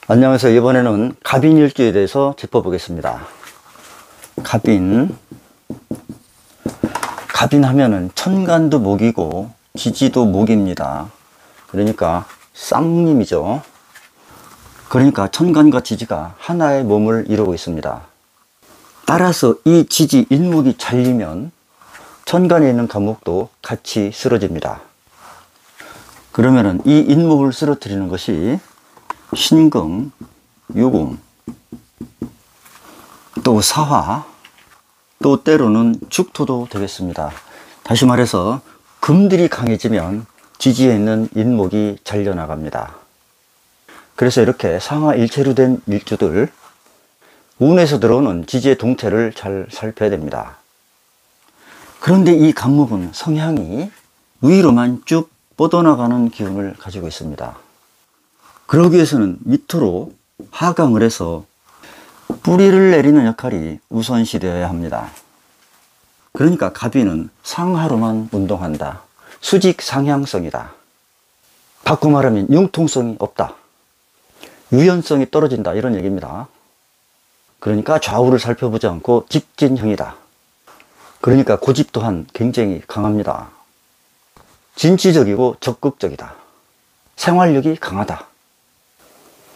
안녕하세요. 이번에는 갑인일주에 대해서 짚어보겠습니다. 갑인 하면은 천간도 목이고 지지도 목입니다. 그러니까 쌍님이죠. 그러니까 천간과 지지가 하나의 몸을 이루고 있습니다. 따라서 이 지지 인목이 잘리면 천간에 있는 갑목도 같이 쓰러집니다. 그러면은 이 인목을 쓰러뜨리는 것이 신금, 유금, 또 사화, 또 때로는 죽토도 되겠습니다. 다시 말해서 금들이 강해지면 지지에 있는 인목이 잘려나갑니다. 그래서 이렇게 상하일체로 된 일주들, 운에서 들어오는 지지의 동태를 잘 살펴야 됩니다. 그런데 이 갑목은 성향이 위로만 쭉 뻗어나가는 기운을 가지고 있습니다. 그러기 위해서는 밑으로 하강을 해서 뿌리를 내리는 역할이 우선시되어야 합니다. 그러니까 갑인은 상하로만 운동한다. 수직 상향성이다. 바꿔 말하면 융통성이 없다. 유연성이 떨어진다, 이런 얘기입니다. 그러니까 좌우를 살펴보지 않고 직진형이다. 그러니까 고집 또한 굉장히 강합니다. 진취적이고 적극적이다. 생활력이 강하다.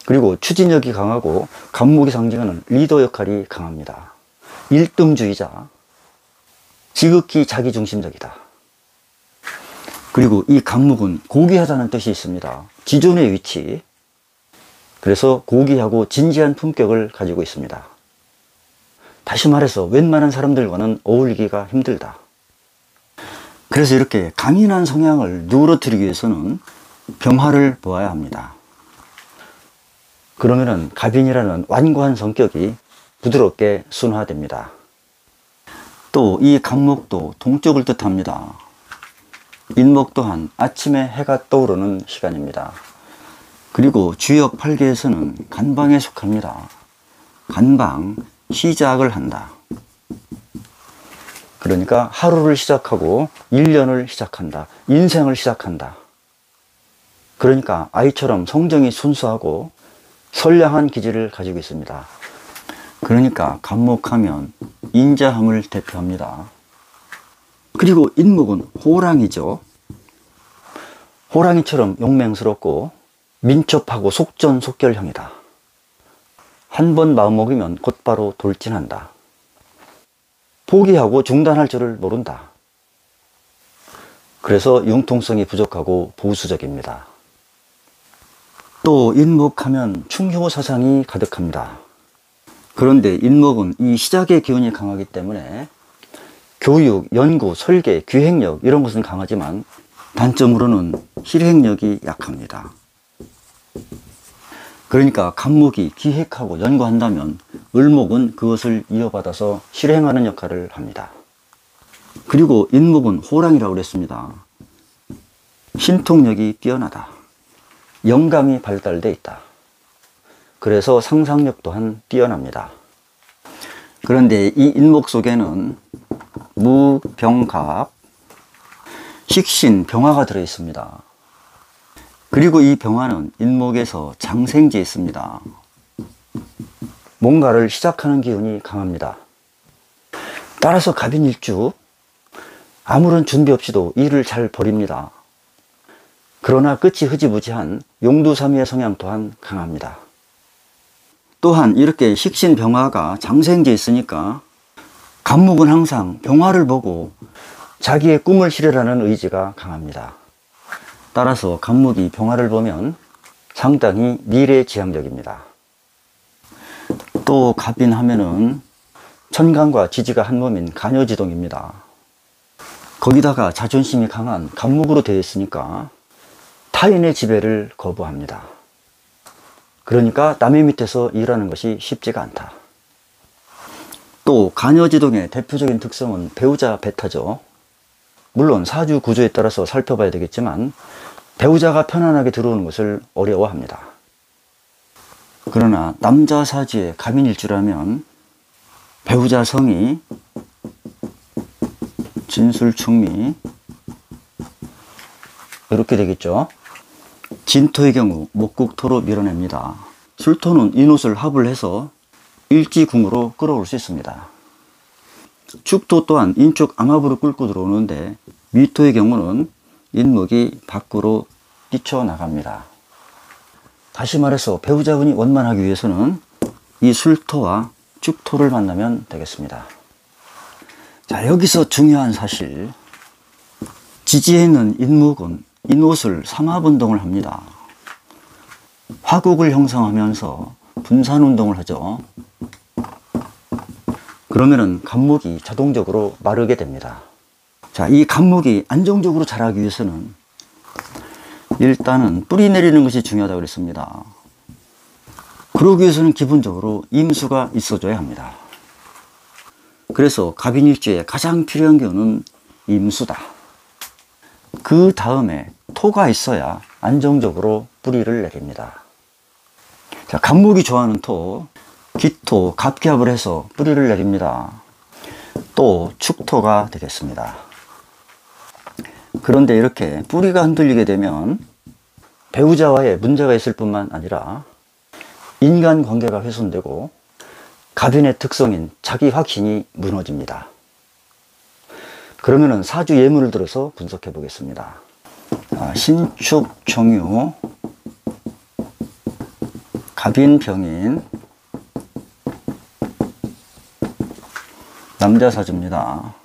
그리고 추진력이 강하고 갑목이 상징하는 리더 역할이 강합니다. 일등주의자, 지극히 자기중심적이다. 그리고 이 갑목은 고귀하다는 뜻이 있습니다. 지존의 위치, 그래서 고귀하고 진지한 품격을 가지고 있습니다. 다시 말해서 웬만한 사람들과는 어울리기가 힘들다. 그래서 이렇게 강인한 성향을 누그러뜨리기 위해서는 병화를 보아야 합니다. 그러면은 갑인이라는 완고한 성격이 부드럽게 순화됩니다. 또 이 갑목도 동쪽을 뜻합니다. 인목 또한 아침에 해가 떠오르는 시간입니다. 그리고 주역 8개에서는 간방에 속합니다. 간방, 시작을 한다. 그러니까 하루를 시작하고 1년을 시작한다. 인생을 시작한다. 그러니까 아이처럼 성정이 순수하고 선량한 기질을 가지고 있습니다. 그러니까 갑목하면 인자함을 대표합니다. 그리고 인목은 호랑이죠. 호랑이처럼 용맹스럽고 민첩하고 속전속결형이다. 한 번 마음먹으면 곧바로 돌진한다. 포기하고 중단할 줄을 모른다. 그래서 융통성이 부족하고 보수적입니다. 또 인목하면 충효사상이 가득합니다. 그런데 인목은 이 시작의 기운이 강하기 때문에 교육, 연구, 설계, 기획력 이런 것은 강하지만 단점으로는 실행력이 약합니다. 그러니까 갑목이 기획하고 연구한다면 을목은 그것을 이어받아서 실행하는 역할을 합니다. 그리고 인목은 호랑이라고 그랬습니다. 신통력이 뛰어나다. 영감이 발달되어 있다. 그래서 상상력 또한 뛰어납니다. 그런데 이 인목 속에는 무, 병, 갑, 식신, 병화가 들어 있습니다. 그리고 이 병화는 인목에서 장생지에 있습니다. 뭔가를 시작하는 기운이 강합니다. 따라서 갑인일주, 아무런 준비 없이도 일을 잘 벌입니다. 그러나 끝이 흐지부지한 용두사미의 성향 또한 강합니다. 또한 이렇게 식신 병화가 장생지에 있으니까 갑목은 항상 병화를 보고 자기의 꿈을 실현하는 의지가 강합니다. 따라서 갑목이 병화를 보면 상당히 미래지향적입니다. 또 갑인 하면은 천간과 지지가 한 몸인 간여지동입니다. 거기다가 자존심이 강한 갑목으로 되어 있으니까 타인의 지배를 거부합니다. 그러니까 남의 밑에서 일하는 것이 쉽지가 않다. 또 간여지동의 대표적인 특성은 배우자 배타죠. 물론 사주 구조에 따라서 살펴봐야 되겠지만 배우자가 편안하게 들어오는 것을 어려워합니다. 그러나 남자 사주의 갑인일주라면 배우자 성이 진술충미 이렇게 되겠죠. 진토의 경우 목국토로 밀어냅니다. 술토는 인옷을 합을 해서 일지궁으로 끌어올 수 있습니다. 축토 또한 인축 암합으로 끌고 들어오는데 미토의 경우는 인목이 밖으로 뛰쳐나갑니다. 다시 말해서 배우자분이 원만하기 위해서는 이 술토와 축토를 만나면 되겠습니다. 자, 여기서 중요한 사실, 지지에 있는 인목은 인옷을 삼합운동을 합니다. 화국을 형성하면서 분산운동을 하죠. 그러면은 갑목이 자동적으로 마르게 됩니다. 자, 이 갑목이 안정적으로 자라기 위해서는 일단은 뿌리 내리는 것이 중요하다고 그랬습니다. 그러기 위해서는 기본적으로 임수가 있어줘야 합니다. 그래서 갑인일주에 가장 필요한 경우는 임수다. 그 다음에 토가 있어야 안정적으로 뿌리를 내립니다. 자, 갑목이 좋아하는 토, 기토, 갑기합을 해서 뿌리를 내립니다. 또 축토가 되겠습니다. 그런데 이렇게 뿌리가 흔들리게 되면 배우자와의 문제가 있을 뿐만 아니라 인간관계가 훼손되고 갑인의 특성인 자기 확신이 무너집니다. 그러면은 사주 예문을 들어서 분석해 보겠습니다. 신축 정유 갑인 병인 남자 사주입니다.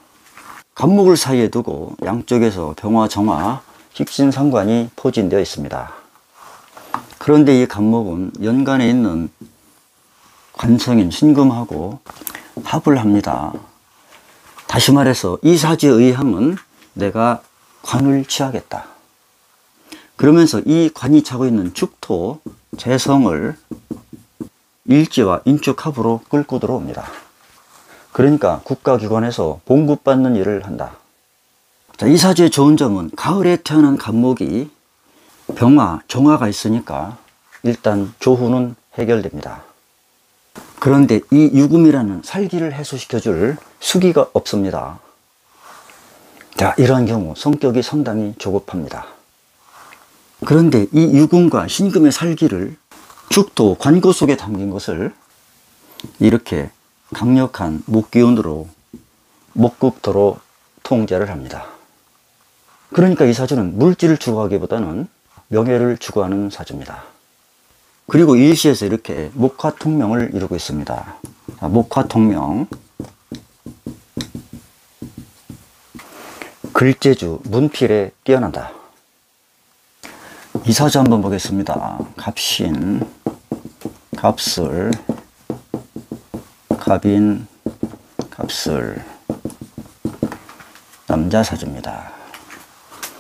갑목을 사이에 두고 양쪽에서 병화, 정화, 식신상관이 포진되어 있습니다. 그런데 이 갑목은 연간에 있는 관성인 신금하고 합을 합니다. 다시 말해서 이 사주의 의함은 내가 관을 취하겠다. 그러면서 이 관이 차고 있는 축토, 재성을 일지와 인축합으로 끌고 들어옵니다. 그러니까 국가기관에서 봉급받는 일을 한다. 자, 이 사주의 좋은 점은 가을에 태어난 갑목이 병화, 정화가 있으니까 일단 조후는 해결됩니다. 그런데 이 유금이라는 살기를 해소시켜줄 수기가 없습니다. 자, 이러한 경우 성격이 상당히 조급합니다. 그런데 이 유금과 신금의 살기를 축토, 관고 속에 담긴 것을 이렇게 강력한 목기운으로 목국토로 통제를 합니다. 그러니까 이 사주는 물질을 추구하기보다는 명예를 추구하는 사주입니다. 그리고 일시에서 이렇게 목화통명을 이루고 있습니다. 목화통명, 글재주, 문필에 뛰어난다. 이 사주 한번 보겠습니다. 갑신, 갑술, 갑인, 갑술, 남자 사주입니다.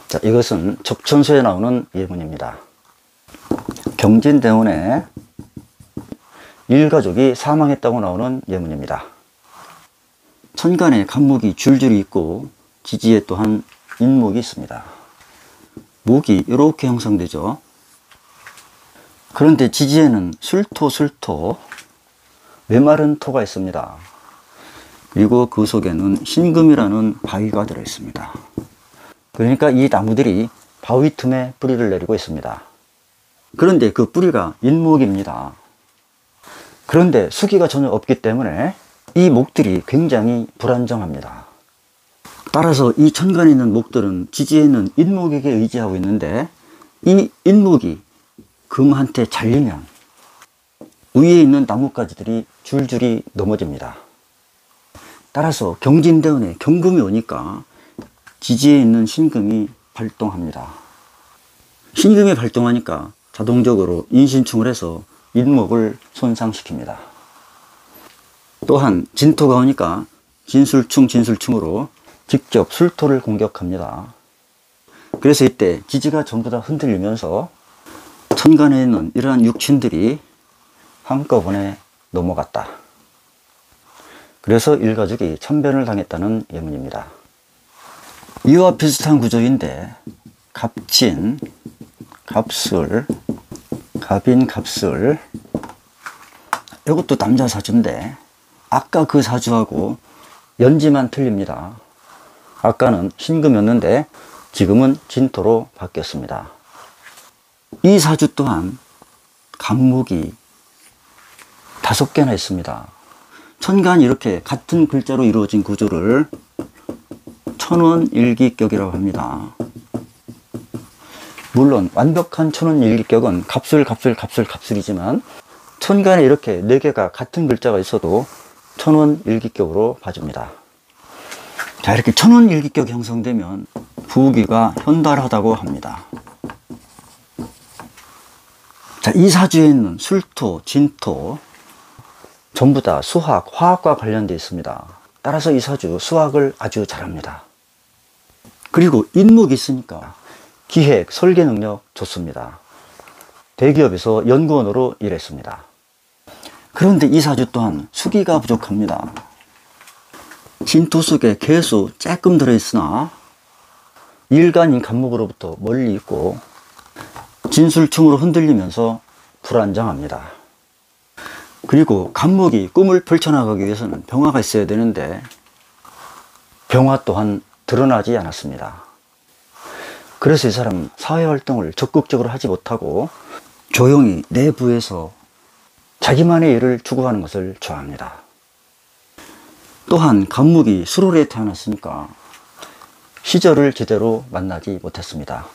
자, 이것은 적천서에 나오는 예문입니다. 경진대운에 일가족이 사망했다고 나오는 예문입니다. 천간에 갑목이 줄줄이 있고 지지에 또한 인목이 있습니다. 목이 이렇게 형성되죠. 그런데 지지에는 술토, 메마른 토가 있습니다. 그리고 그 속에는 신금이라는 바위가 들어있습니다. 그러니까 이 나무들이 바위 틈에 뿌리를 내리고 있습니다. 그런데 그 뿌리가 인목입니다. 그런데 수기가 전혀 없기 때문에 이 목들이 굉장히 불안정합니다. 따라서 이 천간에 있는 목들은 지지에 있는 인목에게 의지하고 있는데 이 인목이 금한테 잘리면 위에 있는 나뭇가지들이 줄줄이 넘어집니다. 따라서 경진대운에 경금이 오니까 지지에 있는 신금이 발동합니다. 신금이 발동하니까 자동적으로 인신충을 해서 인목을 손상시킵니다. 또한 진토가 오니까 진술충으로 직접 술토를 공격합니다. 그래서 이때 지지가 전부 다 흔들리면서 천간에 있는 이러한 육친들이 한꺼번에 넘어갔다. 그래서 일가족이 참변을 당했다는 예문입니다. 이와 비슷한 구조인데 갑진, 갑술, 갑인, 갑술, 이것도 남자 사주인데 아까 그 사주하고 연지만 틀립니다. 아까는 신금이었는데 지금은 진토로 바뀌었습니다. 이 사주 또한 간목이 5개나 있습니다. 천간이 이렇게 같은 글자로 이루어진 구조를 천원일기격이라고 합니다. 물론 완벽한 천원일기격은 갑술이지만 천간에 이렇게 4개가 같은 글자가 있어도 천원일기격으로 봐줍니다. 자, 이렇게 천원일기격이 형성되면 부귀가 현달하다고 합니다. 자, 이 사주에 있는 술토, 진토 전부 다 수학, 화학과 관련되어 있습니다. 따라서 이 사주 수학을 아주 잘합니다. 그리고 인목이 있으니까 기획, 설계 능력 좋습니다. 대기업에서 연구원으로 일했습니다. 그런데 이 사주 또한 수기가 부족합니다. 진토 속에 개수 조금 들어있으나 일간인 간목으로부터 멀리 있고 진술충으로 흔들리면서 불안정합니다. 그리고 간목이 꿈을 펼쳐나가기 위해서는 병화가 있어야 되는데 병화 또한 드러나지 않았습니다. 그래서 이 사람은 사회활동을 적극적으로 하지 못하고 조용히 내부에서 자기만의 일을 추구하는 것을 좋아합니다. 또한 간목이 수월에 태어났으니까 시절을 제대로 만나지 못했습니다.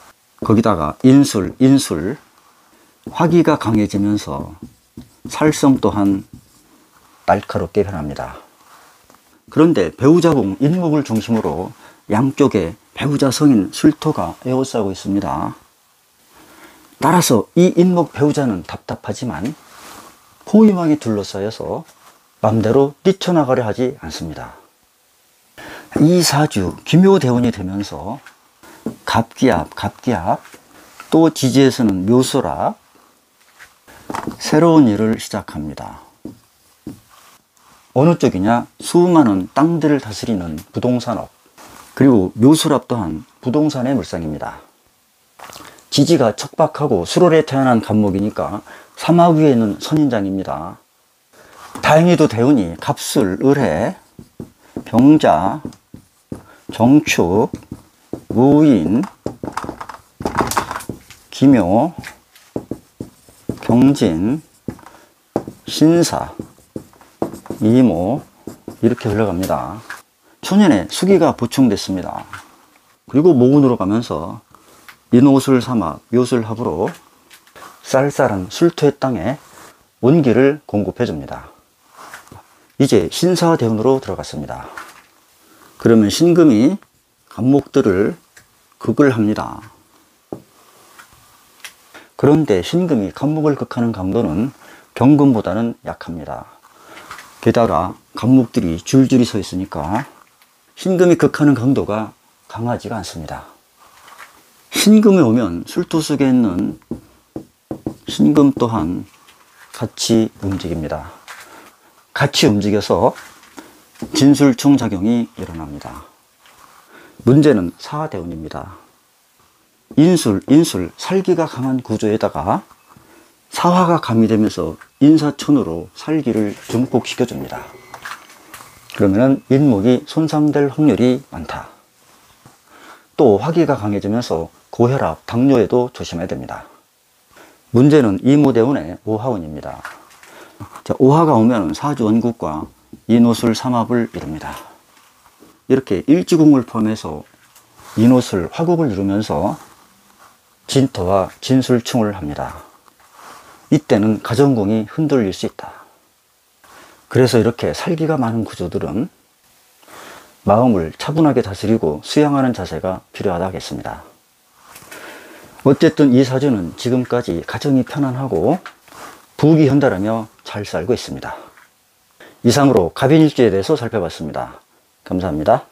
거기다가 인술, 화기가 강해지면서 살성 또한 날카롭게 변합니다. 그런데 배우자궁 인목을 중심으로 양쪽에 배우자 성인 술토가 에워싸고 있습니다. 따라서 이 인목 배우자는 답답하지만 호위망이 둘러싸여서 맘대로 뛰쳐나가려 하지 않습니다. 이 사주 기묘대운이 되면서 갑기압, 또 지지에서는 묘술합, 새로운 일을 시작합니다. 어느 쪽이냐? 수많은 땅들을 다스리는 부동산업, 그리고 묘술합 또한 부동산의 물상입니다. 지지가 척박하고 수월에 태어난 간목이니까 사막 위에 있는 선인장입니다. 다행히도 대운이 갑술, 을해, 병자, 정축, 무인, 기묘, 경진, 신사, 이모 이렇게 흘러갑니다. 초년에 수기가 보충됐습니다. 그리고 모운으로 가면서 인오술 삼합, 묘술합으로 쌀쌀한 술토의 땅에 온기를 공급해 줍니다. 이제 신사대운으로 들어갔습니다. 그러면 신금이 간목들을 극을 합니다. 그런데 신금이 간목을 극하는 강도는 경금보다는 약합니다. 게다가 간목들이 줄줄이 서 있으니까 신금이 극하는 강도가 강하지가 않습니다. 신금이 오면 술토 속에 있는 신금 또한 같이 움직입니다. 같이 움직여서 진술충 작용이 일어납니다. 문제는 사대운입니다. 인술, 살기가 강한 구조에다가 사화가 가미되면서 인사천으로 살기를 증폭시켜 줍니다. 그러면은 인목이 손상될 확률이 많다. 또 화기가 강해지면서 고혈압, 당뇨에도 조심해야 됩니다. 문제는 이모대운의 오화운입니다. 자, 오화가 오면 사주 원국과 인오술 삼합을 이룹니다. 이렇게 일지궁을 포함해서 인오술, 화국을 이루면서 진토와 진술충을 합니다. 이때는 가정궁이 흔들릴 수 있다. 그래서 이렇게 살기가 많은 구조들은 마음을 차분하게 다스리고 수양하는 자세가 필요하다 하겠습니다. 어쨌든 이 사주는 지금까지 가정이 편안하고 부귀 현달하며 잘 살고 있습니다. 이상으로 갑인일주에 대해서 살펴봤습니다. 감사합니다.